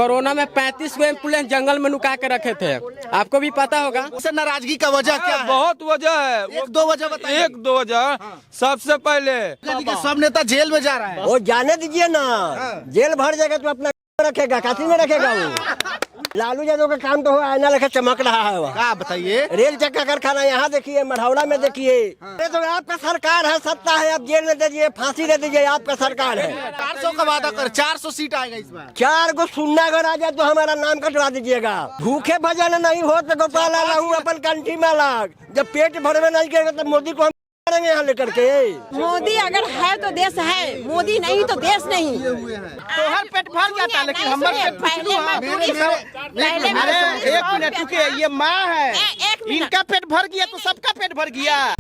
Corona में 35 को ambulance जंगल में नुका के रखे थे, आपको भी पता होगा। सर नाराजगी का वजह क्या है? बहुत वजह है, एक दो वजह बताइए। एक दो वजह। सबसे पहले सब नेता जेल में जा रहा है। वो जाने दीजिए ना, जेल भर जाएगा तो अपना रखेगा, काशी में रखेगा वो। लालू यादव का काम तो आईना लेकर चमक रहा है वह। क्या बताइए? रेल चक्का कारखाना यहाँ देखिए, मढ़ौरा में देखिए। ये तो आपका सरकार है, सत्ता है, आप जेल में दे दीजिए, फांसी दे दीजिए, आपका सरकार है। 400 का वादा कर, 400 सीट आएगा इस बार। 4 को सुनना अगर आ जाए तो हमारा नाम कटवा दीजिएगा। भूखे भजन नहीं हो तो गोपाल लालू अपन कंठी में लाग, जब पेट भरवे नहीं करेगा तो मोदी को करेंगे यहाँ लेकर के। मोदी अगर है तो देश है, मोदी नहीं तो देश नहीं। तो हर पेट भर जाता है, लेकिन हमारे एक मिनट रुकिए, ये माँ है, इनका पेट भर गया तो सबका पेट भर गया।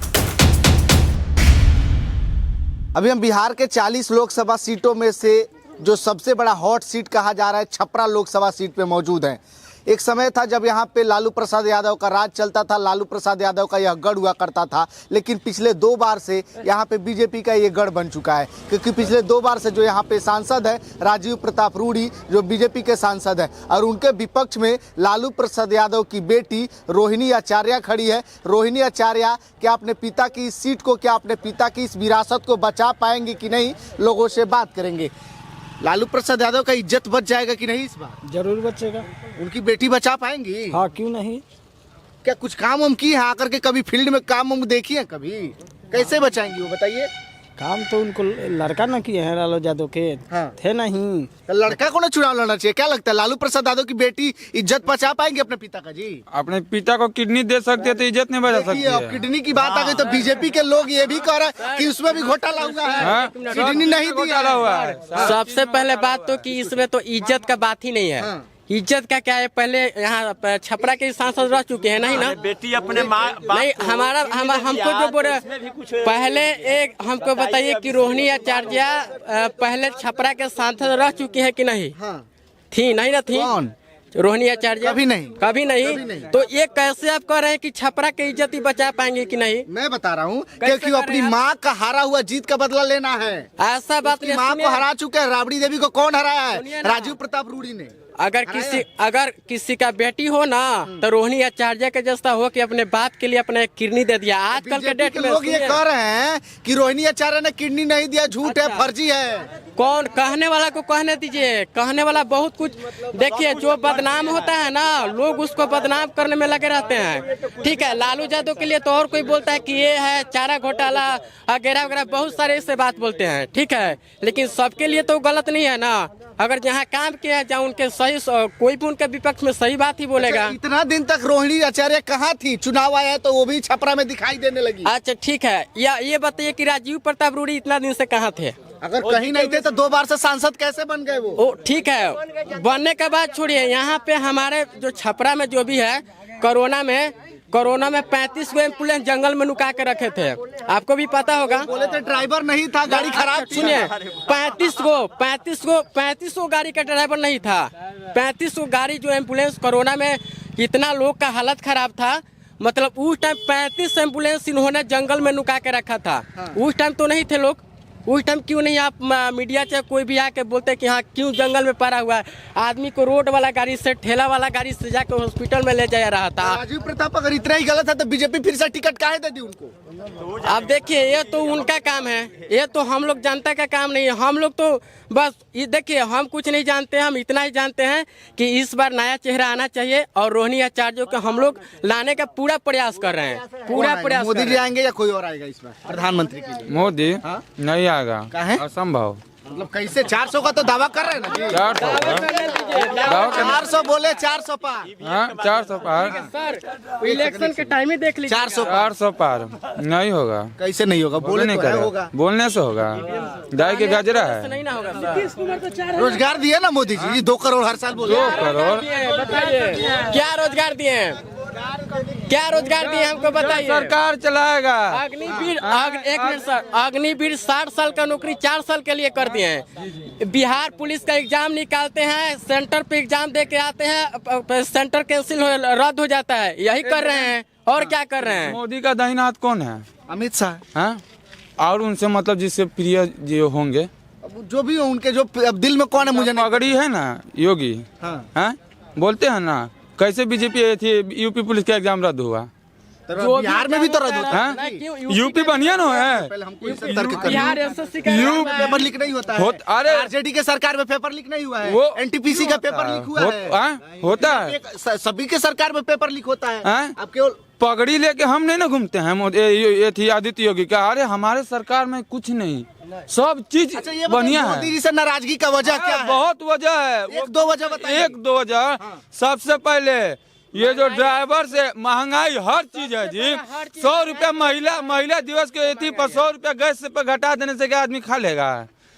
अभी हम बिहार के 40 लोकसभा सीटों में से जो सबसे बड़ा हॉट सीट कहा जा रहा है छपरा लोकसभा सीट पे मौजूद हैं। एक समय था जब यहाँ पे लालू प्रसाद यादव का राज चलता था, लालू प्रसाद यादव का यह गढ़ हुआ करता था, लेकिन पिछले 2 बार से यहाँ पे बीजेपी का ये गढ़ बन चुका है, क्योंकि पिछले 2 बार से जो यहाँ पे सांसद है राजीव प्रताप रूडी, जो बीजेपी के सांसद हैं, और उनके विपक्ष में लालू प्रसाद यादव की बेटी रोहिणी आचार्य खड़ी है। रोहिणी आचार्य क्या अपने पिता की इस सीट को, क्या अपने पिता की इस विरासत को बचा पाएंगे कि नहीं, लोगों से बात करेंगे। लालू प्रसाद यादव का इज्जत बच जाएगा कि नहीं इस बार? जरूर बचेगा। उनकी बेटी बचा पाएंगी? हाँ, क्यों नहीं। क्या कुछ काम हम की है आकर के, कभी फील्ड में काम हम देखी है कभी? कैसे बचाएंगी वो बताइए? काम तो उनको लड़का न किए हैं लालू यादव के। हाँ। थे नहीं। तो लड़का को ना चुनाव लड़ना चाहिए, क्या लगता है लालू प्रसाद यादव की बेटी इज्जत बचा पाएंगे अपने पिता का? जी अपने पिता को किडनी दे सकते हैं तो इज्जत नहीं बचा सकती अब है। किडनी की बात आ गई तो बीजेपी के लोग ये भी कह रहे हैं कि उसमें भी घोटाला हुआ है। हाँ? किडनी नहीं घोटाला हुआ है। सबसे पहले बात तो कि इसमें तो इज्जत का बात ही नहीं है। इज्जत का क्या है, पहले यहाँ छपरा के सांसद रह चुके हैं नहीं ना। बेटी अपने माँ नहीं, हमको जो बोले पहले एक हमको बताइए कि रोहिणी आचार्य पहले छपरा के सांसद रह चुकी है कि नहीं? थी नहीं ना? थी कौन? रोहिणी आचार्य कभी नहीं। कभी नहीं। तो ये कैसे आप कह रहे हैं कि छपरा की इज्जत ही बचा पाएंगे कि नहीं? मैं बता रहा हूँ क्योंकि अपनी माँ का हारा हुआ जीत का बदला लेना है। ऐसा बात नहीं। माँ को हरा चुके हैं। राबड़ी देवी को कौन हराया है? राजीव प्रताप रूडी ने। अगर किसी का बेटी हो ना तो रोहिणी आचार्य के जैसा हो कि अपने बाप के लिए अपने किडनी दे दिया। आजकल के डेट में लोग ये कह रहे हैं कि रोहिणी आचार्य ने किडनी नहीं दिया, झूठ है, फर्जी है। कौन कहने वाला को कहने दीजिए, कहने वाला बहुत कुछ। देखिए जो बदनाम होता है ना, लोग उसको बदनाम करने में लगे रहते हैं। ठीक है, लालू यादव के लिए तो और कोई बोलता है कि ये है चारा घोटाला वगैरह वगैरह, बहुत सारे ऐसे बात बोलते हैं। ठीक है, लेकिन सबके लिए तो गलत नहीं है ना। अगर जहाँ काम किया है, जहाँ उनके सही, कोई भी उनके विपक्ष में सही बात ही बोलेगा। इतना दिन तक रोहिणी आचार्य कहाँ थी? चुनाव आया तो वो भी छपरा में दिखाई देने लगी। अच्छा ठीक है, या ये बताइए कि राजीव प्रताप रूडी इतना दिन से कहाँ थे? अगर कहीं नहीं थे तो 2 बार से सांसद कैसे बन गए वो? ओ ठीक है, बनने के बाद छोड़िए। यहाँ पे हमारे जो छपरा में जो भी है, कोरोना में 35 को एम्बुलेंस जंगल में नुका के रखे थे, आपको भी पता होगा। बोले थे ड्राइवर नहीं था, गाड़ी खराब थी। सुनिए, 35 को गाड़ी का ड्राइवर नहीं था। 35 को गाड़ी जो एम्बुलेंस, कोरोना में इतना लोग का हालत खराब था, मतलब उस टाइम 35 एम्बुलेंस इन्होंने जंगल में नुका के रखा था। उस टाइम तो नहीं थे लोग। उस टाइम क्यों नहीं आप मीडिया चाहे कोई भी आके बोलते कि हाँ क्यों जंगल में पड़ा हुआ है? आदमी को रोड वाला गाड़ी से, ठेला वाला गाड़ी से जाकर हॉस्पिटल में ले जाया रहा था। राजीव प्रताप अगर इतना ही गलत है तो बीजेपी फिर से टिकट काहे दे दी उनको? अब देखिए, ये तो उनका काम है, ये तो हम लोग जनता का काम नहीं है। हम लोग तो बस ये देखिए, हम कुछ नहीं जानते हैं। हम इतना ही जानते हैं कि इस बार नया चेहरा आना चाहिए और रोहिणी आचार्य को हम लोग लाने का पूरा प्रयास कर रहे हैं। पूरा प्रयास। मोदी जी आएंगे या कोई और आएगा इस बार प्रधानमंत्री के लिए? मोदी नहीं आएगा, काहे? असंभव। मतलब कैसे? 400 का तो दावा कर रहे हैं ना जी। 400 बोले, 400 पार। 400 पार। सर इलेक्शन के टाइम ही देख लीजिए। 400 पार नहीं होगा। कैसे नहीं होगा? बोले तो होगा। बोलने से होगा। दाई के गजरा है। नहीं ना होगा। रोजगार दिए ना मोदी जी, 2 करोड़ हर साल बोले। 2 करोड़ बताइए क्या रोजगार दिए? क्या रोजगार दिए हमको बताइए। सरकार चलाएगा। अग्निवीर एक मिनट सर, अग्निवीर 60 साल का नौकरी 4 साल के लिए कर दिए हैं। बिहार पुलिस का एग्जाम निकालते हैं, सेंटर पे एग्जाम दे के आते हैं, सेंटर कैंसिल रद्द हो जाता है। यही कर रहे हैं और क्या कर रहे हैं? मोदी का दाहिना हाथ कौन है? अमित शाह। हाँ, और उनसे मतलब जिससे प्रिय जो होंगे जो भी हो उनके जो अब दिल में कौन है मुझे नहीं पगड़ी है ना योगी, हाँ बोलते हैं ना कैसे बीजेपी थी यूपी पुलिस का एग्जाम रद्द हुआ, जो बिहार में भी तो रद्द होता हाँ? यूपी बढ़िया ना है, पहले हमको इससे तर्क करना बिहार एसएससी का पेपर लीक नहीं होता है। अरे आरजेडी के सरकार में पेपर लीक नहीं हुआ है, वो एनटीपीसी का पेपर लीक हुआ है, होता है, सभी के सरकार में पेपर लीक होता है। हाँ? अब केवल पगड़ी लेके हम नहीं ना घूमते हैं, ये थी आदित्य योगी का, अरे हमारे सरकार में कुछ नहीं, सब चीज अच्छा ये बढ़िया है। मोदी जी से नाराजगी का वजह क्या है? बहुत वजह है, एक दो वजह बताइए। एक दो वजह। सबसे पहले ये जो ड्राइवर से महंगाई हर चीज है जी, 100 रुपया महिला दिवस के अथी पर 100 रुपया गैस पे घटा देने से क्या आदमी खा लेगा?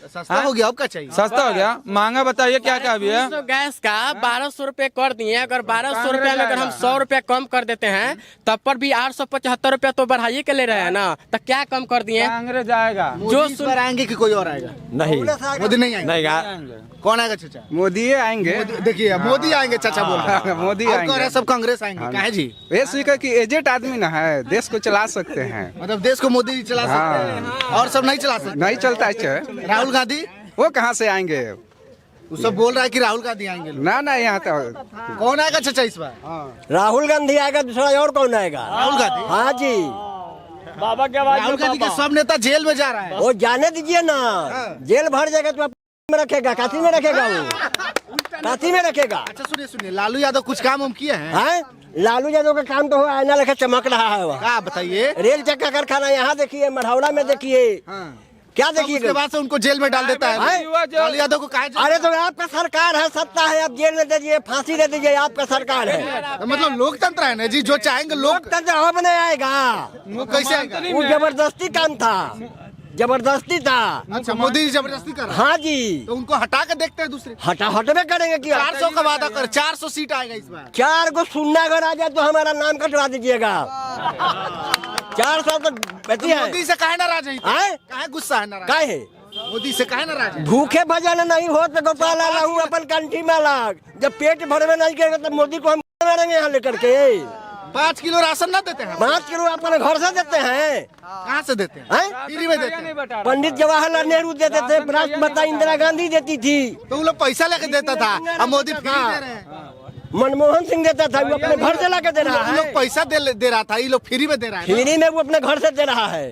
सस्ता हो गया, अब क्या चाहिए? सस्ता हो गया, महंगा बताइए क्या क्या अभी है? तो गैस का 1200 रुपए कर दिए, अगर 1200 रुपया में अगर हम 100 रुपया कम कर देते हैं तब पर भी 875 रुपया तो बढ़ाइए के ले रहे हैं ना, तो क्या कम कर दिए? कांग्रेस आएगा, जो इस बार आएंगे कि कोई और आएगा? नहीं मोदी नहीं आएंगे। कौन आएगा चाचा? मोदी आएंगे। देखिए मोदी आएंगे चाचा बोल रहे हैं। मोदी अब आएंगे। कह रहे हैं सब कांग्रेस आएंगे, काहे जी? ये स्वीकार की एजेंट आदमी ना है, देश को चला सकते हैं। मतलब देश को मोदी जी चला सकते हैं और सब नहीं चला सकते। नहीं चलता है। राहुल गांधी वो कहाँ से आएंगे? वो सब बोल रहा है कि राहुल गांधी आएंगे। ना यहाँ तो कौन आएगा चाचा इस बार? राहुल गांधी आएगा, दूसरा और कौन आएगा? राहुल गांधी। हाँ जी, राहुल गांधी के सब नेता जेल में जा रहा है। वो जाने दीजिए ना, जेल भर जाएगा तो में रखेगा, काशी में रखेगा, वो काशी में रखेगा। अच्छा सुनिए, लालू यादव कुछ काम हम किए हैं? हैं? लालू यादव का काम तो हो आईना लेकर चमक रहा है वह। क्या बताइए? रेल चक्का कारखाना यहाँ देखिए, मढ़ौरा में देखिए, क्या देखिए? उसके बाद से उनको जेल में डाल देता है। लालू यादव को कहा अरे तो आपका सरकार है, सत्ता है, आप जेल में दे दीजिए, फांसी दे दीजिए, आपका सरकार है। मतलब लोकतंत्र है ना जी, जो चाहेंगे लोग। लोकतंत्र अब नहीं आएगा, वो कैसे आएगा? वो जबरदस्ती काम था, जबरदस्ती था। अच्छा मोदी जी जबरदस्ती कर रहे हैं। हाँ जी, तो उनको हटा के देखते हैं दूसरे। हटवे करेंगे कि 400 का वादा कर, 400 सीट आएगा इस बार। 4 को सुनना अगर आ जाए तो हमारा नाम कटवा दीजिएगा। 400 तो बची है। मोदी से काहे नाराज है? हैं? काहे गुस्सा है नाराज? काहे? मोदी से काहे नाराज है? भूखे भजन नहीं हो तो गोपाल रहूं अपन कंठी में लाग, जब पेट भरवे नहीं करेगा तो मोदी को हम मारेंगे यहाँ लेकर के। 5 किलो राशन ना देते हैं? 5 किलो अपने घर से देते हैं। कहाँ से देते हैं? हैं? फ्री में देते हैं। पंडित जवाहरलाल नेहरू देते थे, राष्ट्रपिता इंदिरा गांधी देती थी, तो वो लोग पैसा लेके देता था, अब मोदी फ्री दे रहे हैं। मनमोहन सिंह देता था, वो अपने घर से लाके दे रहा वो लोग है। पैसा दे रहा था, ये लोग फ्री में दे रहा है। फ्री में वो अपने घर से दे रहा है।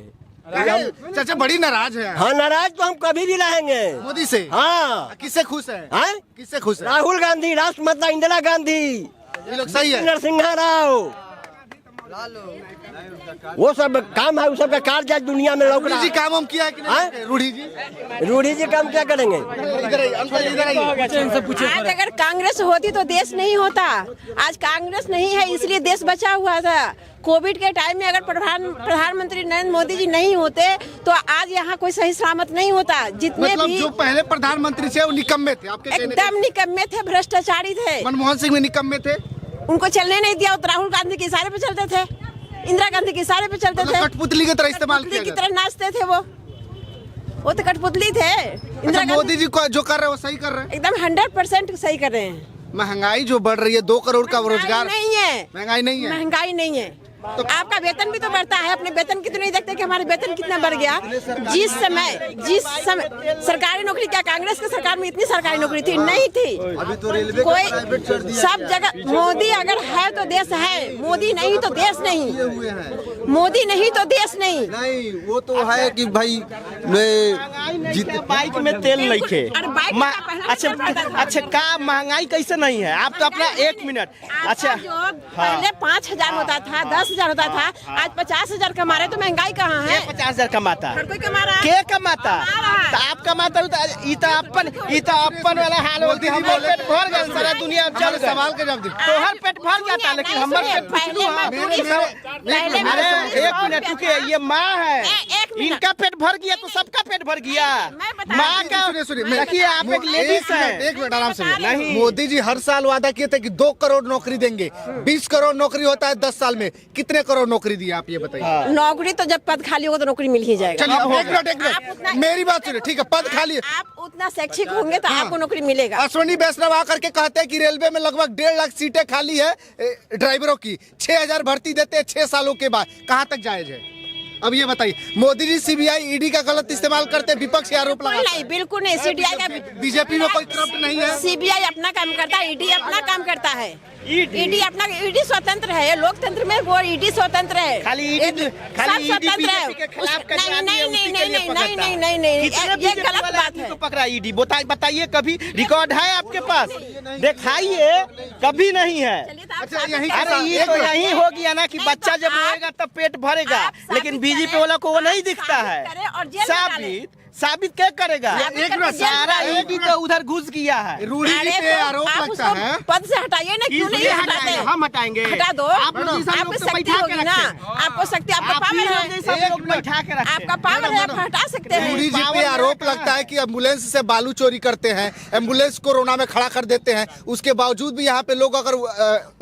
चाचा बड़ी नाराज है हाँ, नाराज तो हम कभी भी रहेंगे मोदी से। हाँ। किससे खुश है? हैं? किससे खुश है? राहुल गांधी, राष्ट्रपिता इंदिरा गांधी, ये लोग सही है। नरसिंहा राव, वो सब काम है, वो सब का कार्य आज दुनिया में लौक रूढ़ी रहा जी है। काम हम किया है कि नहीं? रूढ़ी जी रूढ़ी जी काम क्या करेंगे? इधर आइए, अंकल इधर आइए। आज अगर कांग्रेस होती तो देश नहीं होता, आज कांग्रेस नहीं है इसलिए देश बचा हुआ था। कोविड के टाइम में अगर प्रधानमंत्री नरेंद्र मोदी जी नहीं होते तो आज यहाँ कोई सही सलामत नहीं होता। जितने मतलब भी जो पहले प्रधानमंत्री थे वो निकम्मे थे आपके कहने एकदम निकम्मे थे, भ्रष्टाचारी थे। का? मनमोहन सिंह में निकम्मे थे। उनको चलने नहीं दिया, तो राहुल गांधी के इशारे पे चलते थे, इंदिरा गांधी के इशारे पे चलते थे, कठपुतली की तरह इस्तेमाल कठपुतली किया की तरह नाचते थे वो तो कठपुतली थे। इंदिरा अच्छा, मोदी गांधी जी को जो कर रहे हैं वो सही कर रहे हैं। एकदम 100% सही कर रहे हैं। महंगाई जो बढ़ रही है, 2 करोड़ का रोजगार। नहीं है, महंगाई नहीं है। महंगाई नहीं है। तो आपका वेतन भी तो बढ़ता है, अपने वेतन की तो नहीं देखते कि हमारे वेतन कितना बढ़ गया। जिस समय सरकारी नौकरी, क्या कांग्रेस के सरकार में इतनी सरकारी नौकरी थी? नहीं थी। अभी तो रेलवे कोई सब जगह मोदी अगर है तो देश है, मोदी नहीं तो देश नहीं, मोदी नहीं तो देश नहीं। नहीं वो तो है कि भाई मैं बाइक में तेल नहीं थे। अरे बाइक मा- का पहला अच्छा नंबर आता था। अच्छा, का महंगाई कैसे नहीं है? आप तो अपना 1 मिनट। अच्छा जो पहले 5,000 होता था, 10,000 होता था, आज 50,000 कमा रहे, तो महंगाई कहाँ है? 50,000 कमाता है। हर कोई कमा रहा है। के कमाता? कमा रहा है। तो आप कमाता अपन वाला हाल होती है। हमारे पेट भर गए, सारा दुनिया चल गए। सवाल का जवाब दे। तोहर पेट भर जाता, लेकिन हमारे पेट पहले अरे 1 मिनट रुकिए, ये माँ है, एक मिनट। इनका पेट भर गया तो सबका पेट भर गया। मैं बता माँ रही का सुनिए देखिए, आप एक लेडीज है। एक मिनट आराम से। नहीं। मोदी जी हर साल वादा किए थे कि 2 करोड़ नौकरी देंगे। 20 करोड़ नौकरी होता है 10 साल में, कितने करोड़ नौकरी दी आप ये बताइए? नौकरी तो जब पद खाली होगा तो नौकरी मिल ही जाएगा। चलिए एक आप मिनट उतना- मेरी बात सुनिए, ठीक है? पद खाली है। आप उतना शैक्षिक होंगे तो आपको नौकरी मिलेगा। अश्विनी वैष्णव आकर के कहते हैं कि रेलवे में लगभग 1.5 लाख सीटें खाली है ड्राइवरों की, 6,000 भर्ती देते हैं 6 सालों के बाद। कहाँ तक जायज है? अब ये बताइए, मोदी जी सीबीआई ईडी का गलत इस्तेमाल करते, विपक्ष आरोप लगाता है। नहीं, बिल्कुल नहीं। सीबीआई का बीजेपी में कोई करप्ट नहीं है। सीबीआई अपना काम करता है, ईडी अपना काम करता है। ईडी अपना, ईडी स्वतंत्र है। लोकतंत्र में वो ईडी स्वतंत्र है, खाली ईडी स्वतंत्र है। नहीं, ये गलत बात है। पकड़ा ईडी, बताइए कभी रिकॉर्ड है आपके पास? दिखाइए, कभी नहीं है। अच्छा, यही अरे ये तो यही हो गया ना कि बच्चा जब रोएगा तब पेट भरेगा, लेकिन बीजेपी वाला को वो नहीं दिखता है। साबित क्या करेगा? एक मिनट, सारा ईडी तो उधर घुस गया है। रूडी जी पे आरोप लगता है। पद से हटाइए ना, क्यों नहीं हटाते? हम हटाएंगे, हटा दो। आपको शक्ति होगी ना, आपको शक्ति, आपका पावर है, आपका पावर है, आप हटा सकते हैं। रूडी जी पे आरोप लगता है कि एम्बुलेंस से बालू चोरी करते हैं, एम्बुलेंस कोरोना में खड़ा कर देते हैं, उसके बावजूद भी यहाँ पे लोग अगर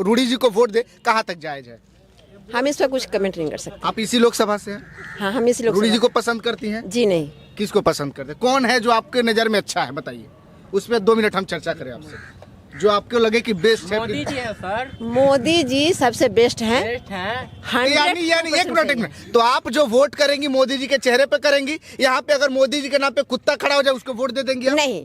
रूडी जी को वोट दे, कहाँ तक जायज है? हम इस पर कुछ कमेंट नहीं कर सकते। आप इसी लोकसभा से हैं? हाँ, हम इसी लोग रूडी जी को पसंद करती हैं? जी नहीं। किसको पसंद करते? कौन है जो आपके नजर में अच्छा है, बताइए। उस पर 2 मिनट हम चर्चा करें आपसे, जो आपको लगे कि बेस्ट है। मोदी जी है सर, मोदी जी सबसे बेस्ट हैं। यानी एक मिनट, तो आप जो वोट करेंगी मोदी जी के चेहरे पे करेंगी, यहाँ पे अगर मोदी जी के नाम पे कुत्ता खड़ा हो जाए उसको वोट दे देंगे? नहीं,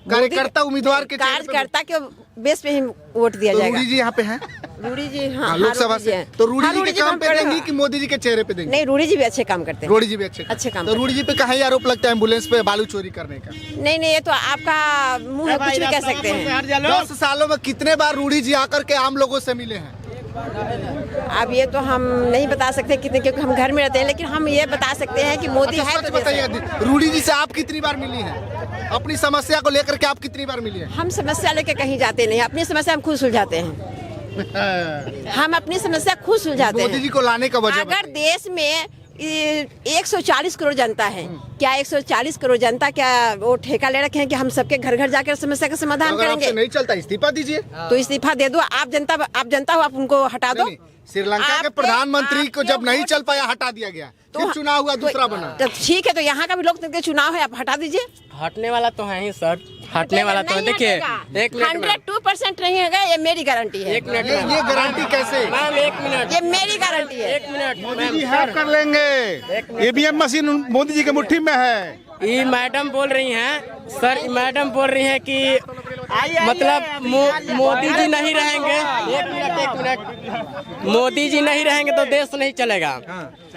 कार्यकर्ता उम्मीदवार के कार्यकर्ता के बेस पे ही वोट दिया जाएगा। रूडी जी यहाँ पे हैं? रूडी जी, हाँ, लोकसभा से। तो रूडी जी के काम पे देंगी कि मोदी जी के चेहरे पे देंगी? नहीं, रूडी जी भी अच्छे काम करते हैं। रूडी जी भी अच्छे काम। तो रूडी जी पे कहाँ आरोप लगता है एम्बुलेंस पे बालू चोरी करने का? नहीं, ये तो आपका मुंह है, कुछ भी कह सकते हैं। 10 सालों में कितने बार रूडी जी आकर के आम लोगों से मिले हैं? अब ये तो हम नहीं बता सकते कितने, क्योंकि हम घर में रहते हैं, लेकिन हम ये बता सकते हैं कि मोदी है तो बताइए, रूडी जी से आप कितनी बार मिली हैं? अपनी समस्या को लेकर के आप कितनी बार मिली हैं? हम समस्या लेके कहीं जाते नहीं, अपनी समस्या हम खुद सुलझाते हैं। हम अपनी समस्या खुद सुलझाते हैं। मोदी जी को लाने का वजह अगर देश में 140 करोड़ जनता है, क्या 140 करोड़ जनता क्या वो ठेका ले रखे हैं कि हम सबके घर घर जाकर समस्या का समाधान करेंगे? नहीं चलता, इस्तीफा दीजिए। तो इस्तीफा दे दो। आप जनता हो, आप उनको हटा दो। श्रीलंका के प्रधानमंत्री को जब नहीं चल पाया हटा दिया गया, फिर चुनाव हुआ, दूसरा बना। तो ठीक है, तो यहाँ का भी लोकतंत्र चुनाव है, आप हटा दीजिए। हटने वाला तो है ही सर, हटने वाला तो है। देखिए, 102% नहीं होगा, ये मेरी गारंटी है। 1 मिनट, ये गारंटी कैसे? मैम 1 मिनट, ये मेरी गारंटी है। 1 मिनट। मोदी जी हैक कर लेंगे, ईवीएम मशीन मोदी जी के मुट्ठी में है। ये मैडम बोल रही हैं सर, मैडम बोल रही हैं कि मतलब मोदी जी नहीं रहेंगे। 1 मिनट, मोदी जी नहीं रहेंगे तो देश नहीं चलेगा।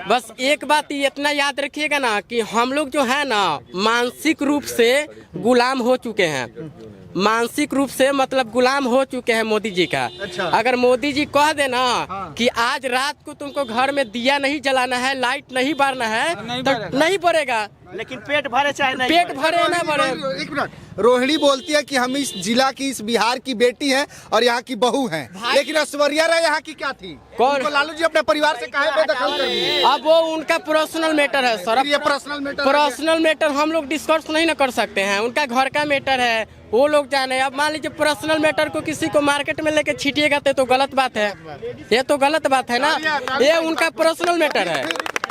बस एक बात इतना याद रखिएगा ना कि हम लोग जो है ना मानसिक रूप से गुलाम हो चुके हैं, मानसिक रूप से मतलब गुलाम हो चुके हैं मोदी जी का। अच्छा। अगर मोदी जी कह देना कि आज रात को तुमको घर में दिया नहीं जलाना है, लाइट नहीं बारना है, तो नहीं पड़ेगा। लेकिन पेट भरे चाहे नहीं, पेट भरे ना भरे। 1 मिनट, रोहिणी बोलती है कि हम इस जिला की, इस बिहार की बेटी हैं और यहाँ की बहू हैं, लेकिन ऐश्वर्या राय यहाँ की क्या थी? कौन? उनको लालू जी अपने परिवार से काहे बेदखल कर दिए? अब वो उनका पर्सनल मैटर है सर। ये पर्सनल मैटर हम लोग डिस्कस नहीं ना कर सकते हैं, उनका घर का मैटर है, वो लोग जाने। अब मान लीजिए पर्सनल मैटर को किसी को मार्केट में लेके छीटिएगा तो गलत बात है, ये तो गलत बात है ना, ये उनका पर्सनल मैटर है।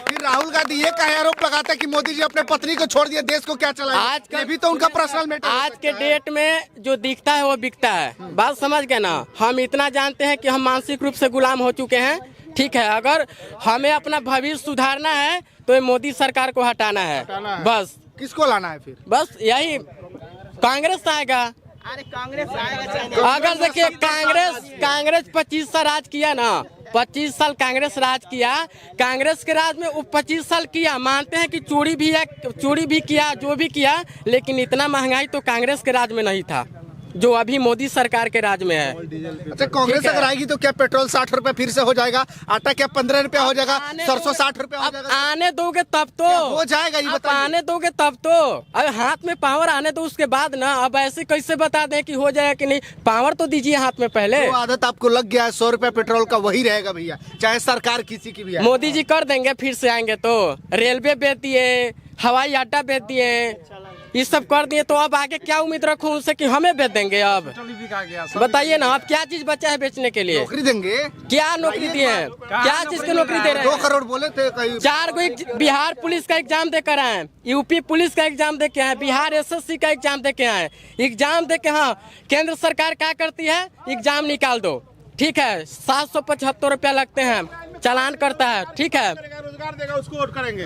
फिर राहुल गांधी ये कहे आरोप लगाता है कि मोदी जी अपने पत्नी को छोड़ दिया, देश को क्या चलाएगा? आज का भी तो उनका पर्सनल मैटर। आज के डेट में जो दिखता है वो बिकता है, बात समझ गए ना। हम इतना जानते हैं कि हम मानसिक रूप से गुलाम हो चुके हैं, ठीक है। अगर हमें अपना भविष्य सुधारना है तो ये मोदी सरकार को हटाना है, बस। किसको लाना है फिर? बस यही कांग्रेस आएगा। अरे कांग्रेस आएगा। अगर देखिए कांग्रेस 25 साल राज किया ना, 25 साल कांग्रेस राज किया, कांग्रेस के राज में 25 साल किया। मानते हैं कि चोरी भी किया, जो भी किया, लेकिन इतना महंगाई तो कांग्रेस के राज में नहीं था जो अभी मोदी सरकार के राज में है। अच्छा, कांग्रेस अगर आएगी तो क्या पेट्रोल 60 रुपए फिर से हो जाएगा? आटा क्या 15 रुपए हो जाएगा? सरसों 60 रुपए हो जाएगा? आने दोगे तब तो हो जाएगा, ये बताइए। आने दोगे तब तो। अब हाथ में पावर आने दो, उसके बाद ना। अब ऐसे कैसे बता दें कि हो जाएगा कि नहीं? पावर तो दीजिए हाथ में पहले। वो आदत आपको लग गया है, 100 रुपए पेट्रोल का वही रहेगा भैया, चाहे सरकार किसी की भी है। मोदी जी कर देंगे, फिर से आएंगे तो रेलवे बेच दिए, हवाई अड्डा बेच दिए, ये सब कर दिए, तो अब आगे क्या उम्मीद रखूं उनसे कि हमें बेच देंगे? अब बताइए ना, अब क्या चीज बचा है बेचने के लिए? नौकरी देंगे? क्या नौकरी दिए हैं? क्या चीज की नौकरी दे रहे हैं? 2 करोड़ बोले थे कहीं। 4 को बिहार पुलिस का एग्जाम देकर आए, यूपी पुलिस का एग्जाम दे के आए, बिहार SSC का एग्जाम दे के आए। एग्जाम दे के, हाँ, केंद्र सरकार क्या करती है? एग्जाम निकाल दो, ठीक है, 775 रुपया लगते हैं, चालान करता है, ठीक है। रोजगार देगा उसको वोट करेंगे।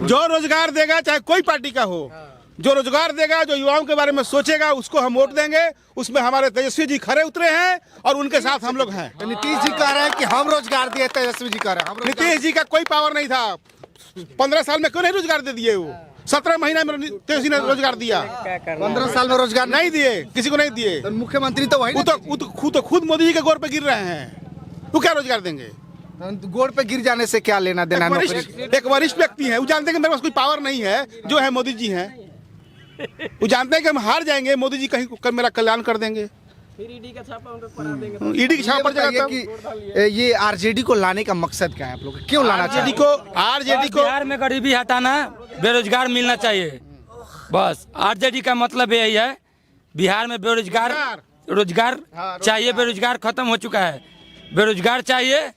जो रोजगार देगा चाहे कोई पार्टी का हो, जो रोजगार देगा, जो युवाओं के बारे में सोचेगा, उसको हम वोट देंगे। उसमें हमारे तेजस्वी जी खरे उतरे हैं और उनके साथ हम लोग हैं। नीतीश जी कह रहे हैं कि हम रोजगार दिए, तेजस्वी जी कह रहे हैं नीतीश जी का कोई पावर नहीं था। 15 साल में क्यों नहीं रोजगार दे दिए? वो 17 महीना में तेजस्वी ने रोजगार दिया। 15 साल में रोजगार नहीं दिए, किसी को नहीं दिए। तो मुख्यमंत्री तो वही वो खुद मोदी जी के गोर पे गिर रहे हैं। वो क्या रोजगार देंगे? गोड़ पे गिर जाने से क्या लेना देना? एक वरिष्ठ व्यक्ति है, वो जानते हैं कि मेरे पास कोई पावर नहीं है, जो है मोदी जी हैं। वो जानते हैं कि हम हार जाएंगे, मोदी जी कहीं मेरा कल्याण कर देंगे। ईडी का छापा पड़ जाएगा कि ये आरजेडी को लाने का मकसद क्या है आप लोग? क्यों लाना चाहिए आरजेडी को? बिहार में गरीबी हटाना, बेरोजगार मिलना चाहिए, बस। आरजेडी का मतलब यही है। बिहार में रोजगार चाहिए, बेरोजगार खत्म हो चुका है, बेरोजगार चाहिए।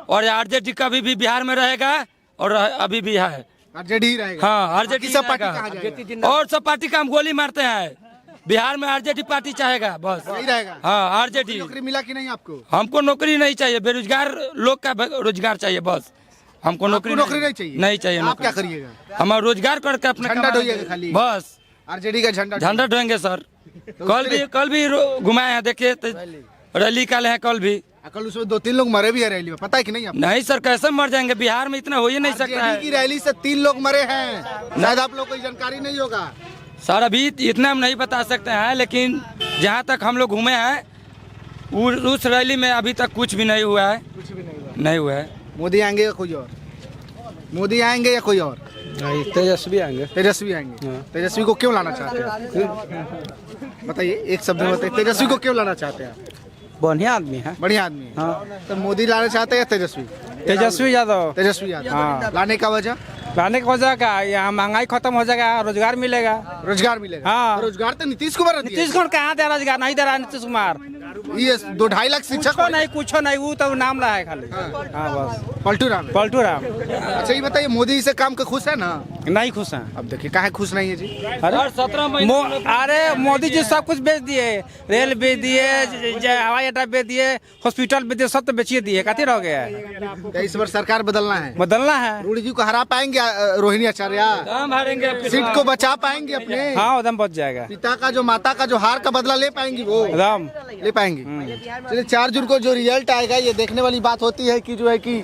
और आरजेडी कभी भी बिहार में रहेगा और अभी भी है, आरजेडी रहेगा। हाँ, आरजेडी सब पार्टी कहाँ जाएगा? और सब पार्टी का हम गोली मारते हैं। बिहार में आरजेडी पार्टी चाहेगा, बस नहीं रहेगा। हाँ, आरजेडी। नौकरी मिला कि नहीं आपको? हमको नौकरी नहीं चाहिए, बेरोजगार लोग का रोजगार चाहिए, बस। हमको नौकरी नहीं चाहिए। नहीं चाहिए। आप क्या करिएगा? हम रोजगार करके अपने झंडा ढोइएगा खाली, बस। आरजेडी का झंडा ढोएंगे सर। कल भी घुमाए हैं, देखिए रैली निकाले हैं कल भी। कल उसमें 2-3 लोग मरे भी है रैली में, पता है कि नहीं आपको? नहीं सर, कैसे मर जाएंगे? बिहार में इतना हो ही नहीं सकता है। की रैली से 3 लोग मरे हैं, शायद आप लोग को जानकारी नहीं होगा सर। अभी इतना हम नहीं बता सकते हैं, लेकिन जहाँ तक हम लोग घूमे हैं उस रैली में अभी तक कुछ भी नहीं हुआ है। कुछ भी नहीं हुआ है। मोदी आएंगे या कोई और? मोदी आएंगे या कोई और? तेजस्वी आएंगे। तेजस्वी आएंगे। तेजस्वी को क्यों लाना चाहते हैं? बताइए, एक शब्द में बताइए, तेजस्वी को क्यों लाना चाहते हैं? बढ़िया आदमी है। बढ़िया आदमी है। हाँ। तो मोदी लाना चाहते हैं या तेजस्वी? तेजस्वी यादव। तेजस्वी यादव। हाँ। लाने का वजह? लाने की वजह क्या? यहाँ महंगाई खत्म हो जाएगा, रोजगार मिलेगा। रोजगार मिलेगा। हाँ। रोजगार तो नीतीश कुमार ने दिया। नीतीश कुमार कहाँ दे? रोजगार नहीं दे रहा नीतीश कुमार। ये 2-2.5 लाख शिक्षक कुछ नहीं, वो तो नाम ला है खाली। हाँ बस। पलटू राम। अच्छा, ये बताइए, मोदी से काम का खुश है ना? नहीं खुश है। अब देखिए, काहे खुश नहीं है जी? अरे मोदी जी सब कुछ बेच दिए, रेल बेच दिए, हवाई अड्डा बेच दिए, हॉस्पिटल बेच दिए, सब तो बेचिए दिए। कथी रह गया है? इस बार सरकार बदलना है। बदलना है। रूडी जी को हरा पाएंगे रोहिणी आचार्य? हम हारेंगे। सीट को बचा पाएंगे अपने? हाँ, एकदम बच जाएगा। पिता का जो माता का जो हार का बदला ले पाएंगी वो? एकदम ले पाएंगे। चलिए, 4 जून को जो रिजल्ट आएगा, ये देखने वाली बात होती है कि जो है कि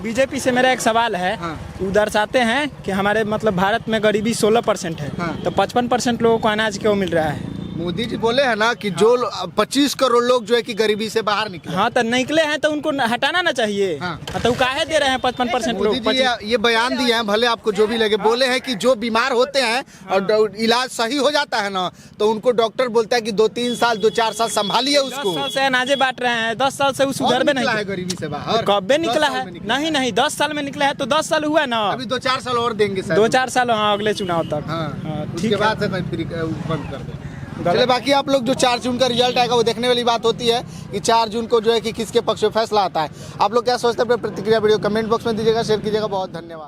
बीजेपी से मेरा एक सवाल है। वो दर्शाते हैं कि हमारे मतलब भारत में गरीबी 16% है। तो 55% लोगों को अनाज क्यों मिल रहा है? मोदी जी बोले हैं ना कि जो 25 करोड़ लोग जो है कि गरीबी से बाहर निकले। हाँ, तो निकले हैं तो उनको हटाना ना चाहिए। तो काहे दे रहे हैं 55% लोग? मोदी जी ये बयान दिए हैं, भले आपको जो भी लगे, बोले हैं कि जो बीमार होते हैं और इलाज सही हो जाता है ना, तो उनको डॉक्टर बोलता है कि 2-3 साल 2-4 साल संभालिए उसको। 10 साल से अनाजे बांट रहे हैं, 10 साल से उस उधर में नहीं है गरीबी से बाहर। कब निकला है? नहीं, 10 साल में निकला है तो 10 साल हुआ ना। अभी 2-4 साल और देंगे, 2-4 साल। हाँ, अगले चुनाव तक। उसके बाद से बंद कर दें। चले, बाकी आप लोग जो 4 जून का रिजल्ट आएगा वो देखने वाली बात होती है कि 4 जून को जो है कि किसके पक्ष में फैसला आता है। आप लोग क्या सोचते हैं? अपनी प्रतिक्रिया वीडियो कमेंट बॉक्स में दीजिएगा, शेयर कीजिएगा। बहुत धन्यवाद।